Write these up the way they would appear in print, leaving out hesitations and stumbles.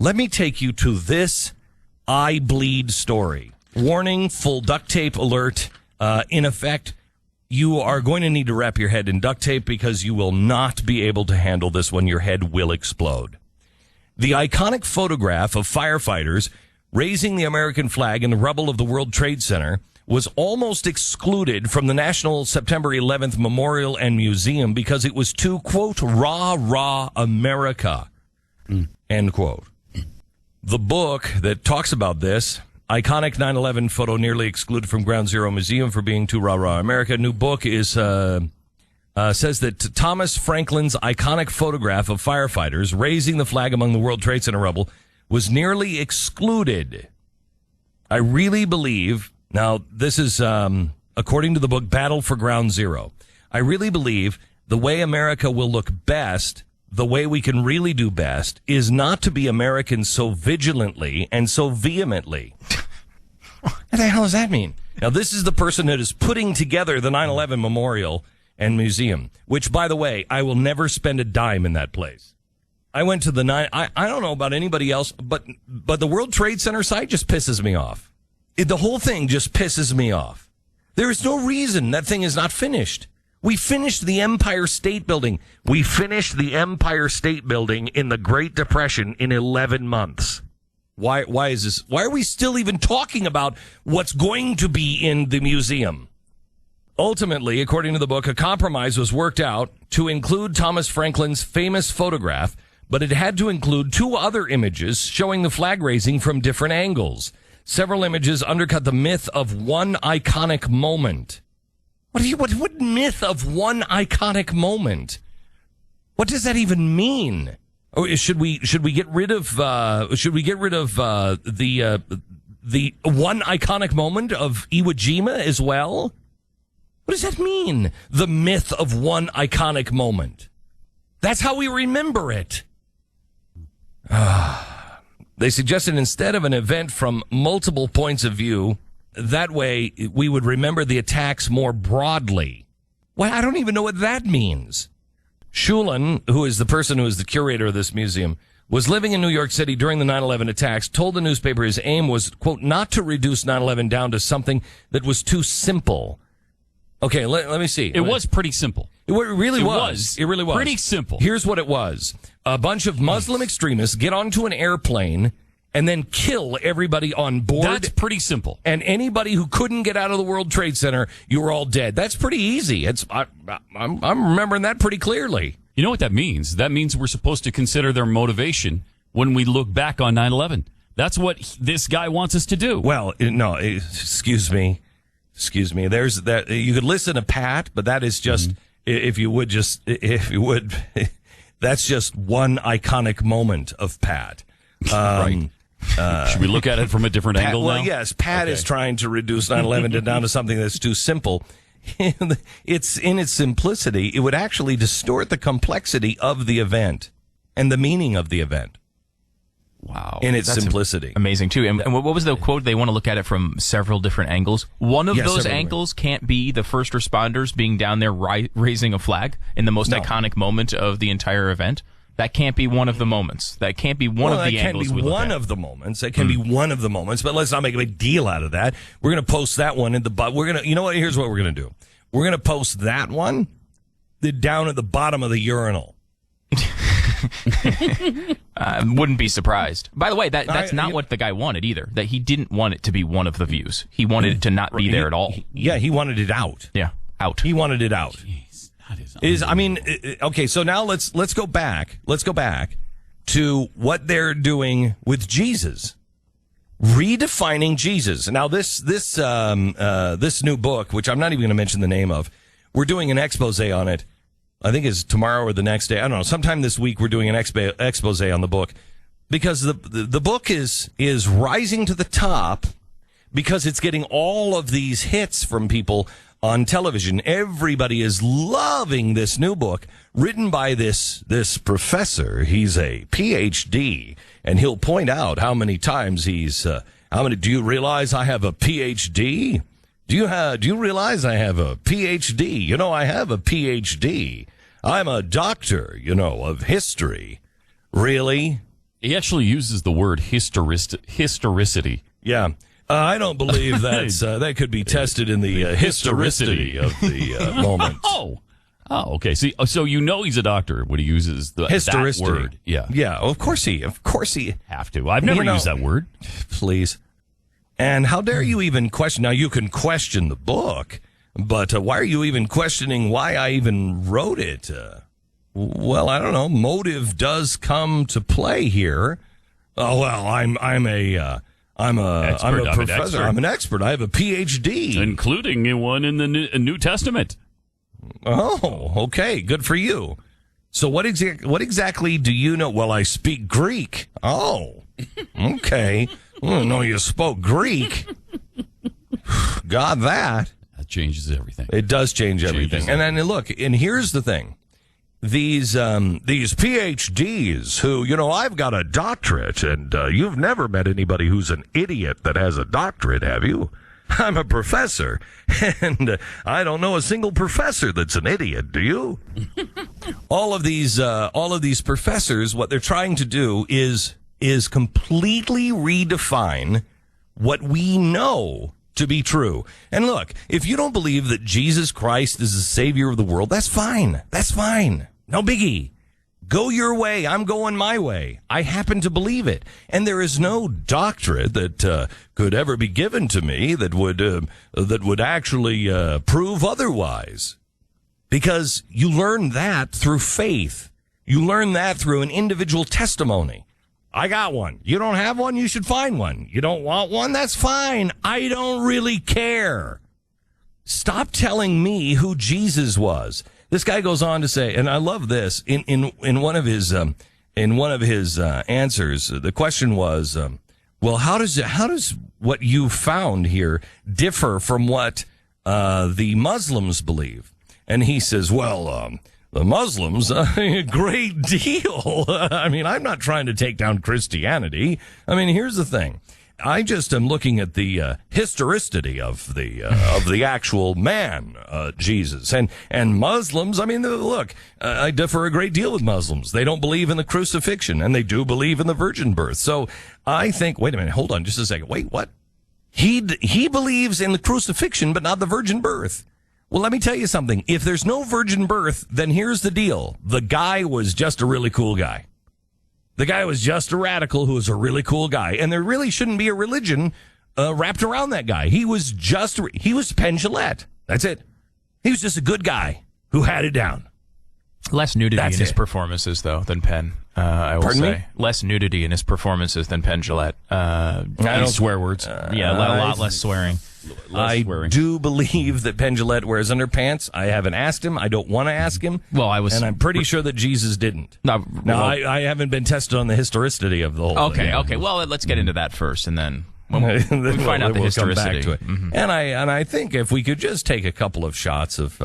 Let me take you to this eye bleed story. Warning, full duct tape alert. In effect, you are going to need to wrap your head in duct tape because you will not be able to handle this when your head will explode. The iconic photograph of firefighters raising the American flag in the rubble of the World Trade Center was almost excluded from the National September 11th Memorial and Museum because it was too, quote, rah, rah, America, end quote. The book that talks about this, iconic 9/11 photo nearly excluded from Ground Zero Museum for being too rah, rah, America, new book is says that Thomas Franklin's iconic photograph of firefighters raising the flag among the World Trade Center rubble was nearly excluded. I really believe, now this is according to the book Battle for Ground Zero, I really believe the way America will look best, the way we can really do best, is not to be Americans so vigilantly and so vehemently. What the hell does that mean? Now, this is the person that is putting together the 9/11 Memorial and Museum, which, by the way, I will never spend a dime in that place. I went to the I don't know about anybody else, but the World Trade Center site just pisses me off. The whole thing just pisses me off. There is no reason that thing is not finished. We finished the Empire State Building. We finished the Empire State Building in the Great Depression in 11 months. Why is this? Why are we still even talking about what's going to be in the museum? Ultimately, according to the book, a compromise was worked out to include Thomas Franklin's famous photograph, but it had to include two other images showing the flag raising from different angles. Several images undercut the myth of one iconic moment. What myth of one iconic moment? What does that even mean? Or should we get rid of the one iconic moment of Iwo Jima as well? What does that mean? The myth of one iconic moment. That's how we remember it. They suggested instead of an event from multiple points of view, that way we would remember the attacks more broadly. Well, I don't even know what that means. Shulin, who is the person who is the curator of this museum, was living in New York City during the 9/11 attacks, told the newspaper his aim was, quote, not to reduce 9/11 down to something that was too simple. Okay, let me see. It was pretty simple. It really was. It really was. Pretty simple. Here's what it was. A bunch of Muslim extremists get onto an airplane and then kill everybody on board. That's pretty simple. And anybody who couldn't get out of the World Trade Center, you were all dead. That's pretty easy. I'm remembering that pretty clearly. You know what that means? That means we're supposed to consider their motivation when we look back on 9/11. That's what this guy wants us to do. Well, no, excuse me. There's that. You could listen to Pat, but that is just, if you would, that's just one iconic moment of Pat. Right. Should we look at it from a different angle now? Well, yes. Pat is trying to reduce 9/11 down to something that's too simple. It's in its simplicity. It would actually distort the complexity of the event and the meaning of the event. Wow. In its simplicity. Amazing, too. And what was the quote? They want to look at it from several different angles. One of those angles can't be the first responders being down there raising a flag in the most iconic moment of the entire event. That can't be one of the moments. That can't be one of the angles we look at. That can't be one of the moments. That can be one of the moments, but let's not make a big deal out of that. We're going to post that one in the you know what? Here's what we're going to do. We're going to post that one down at the bottom of the urinal. Wouldn't be surprised. By the way, that's not what the guy wanted either. That he didn't want it to be one of the views. He wanted it to not be there at all. He wanted it out. Yeah, out. He wanted it out. Jeez, that is okay, so now let's go back. Let's go back to what they're doing with Jesus. Redefining Jesus. Now this new book, which I'm not even going to mention the name of, we're doing an expose on it. I think it's tomorrow or the next day. I don't know. Sometime this week we're doing an expose on the book because the book is rising to the top because it's getting all of these hits from people on television. Everybody is loving this new book written by this professor. He's a PhD, and he'll point out how many times do you realize I have a PhD? Do you realize I have a PhD? You know, I have a PhD. I'm a doctor, of history. Really? He actually uses the word historicity. Yeah. I don't believe that could be tested in the historicity of the moment. Oh, okay. See, so he's a doctor when he uses that word. Yeah. Yeah, of course he have to. I've never used that word. Please. And how dare you even question? Now, you can question the book, but why are you even questioning why I even wrote it? Well, I don't know. Motive does come to play here. Oh, well, I'm a professor. I'm an expert. I have a PhD, including one in the New Testament. Oh, okay. Good for you. So what exactly do you know? Well, I speak Greek. Oh, okay. I didn't know you spoke Greek. Got that. That changes everything. It does change everything. And then look, and here's the thing. These PhDs who, I've got a doctorate, and you've never met anybody who's an idiot that has a doctorate, have you? I'm a professor, and I don't know a single professor that's an idiot, do you? all of these professors, what they're trying to do is completely redefine what we know to be true. And look, if you don't believe that Jesus Christ is the Savior of the world, that's fine. That's fine. No biggie. Go your way. I'm going my way. I happen to believe it. And there is no doctorate that could ever be given to me that would actually prove otherwise. Because you learn that through faith. You learn that through an individual testimony. I got one. You don't have one, you should find one. You don't want one, that's fine. I don't really care. Stop telling me who Jesus was. This guy goes on to say, and I love this, in one of his answers, the question was, well, how does what you found here differ from what the Muslims believe? And he says, well, the Muslims, a great deal. I mean, I'm not trying to take down Christianity. I mean, here's the thing. I just am looking at the historicity of the actual man, Jesus. And Muslims, I mean, look, I differ a great deal with Muslims. They don't believe in the crucifixion, and they do believe in the virgin birth. So I think, wait a minute, hold on just a second. Wait, what? He believes in the crucifixion, but not the virgin birth. Well, let me tell you something. If there's no virgin birth, then here's the deal. The guy was just a really cool guy. The guy was just a radical who was a really cool guy. And there really shouldn't be a religion wrapped around that guy. He was Penn Jillette. That's it. He was just a good guy who had it down. Less nudity in his performances, though, than Penn. I will Pardon say. Me? Less nudity in his performances than Penn Jillette. I don't swear words. A lot less swearing. I do believe that Penn Jillette wears underpants. I haven't asked him. I don't want to ask him. Well, and I'm pretty sure that Jesus didn't. I haven't been tested on the historicity of the whole thing. Okay. Well, let's get into that first, and then we find out the historicity. Come back to it. Mm-hmm. And I think if we could just take a couple of shots of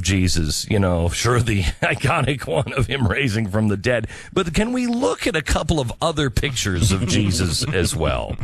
Jesus, sure, the iconic one of him raising from the dead. But can we look at a couple of other pictures of Jesus as well?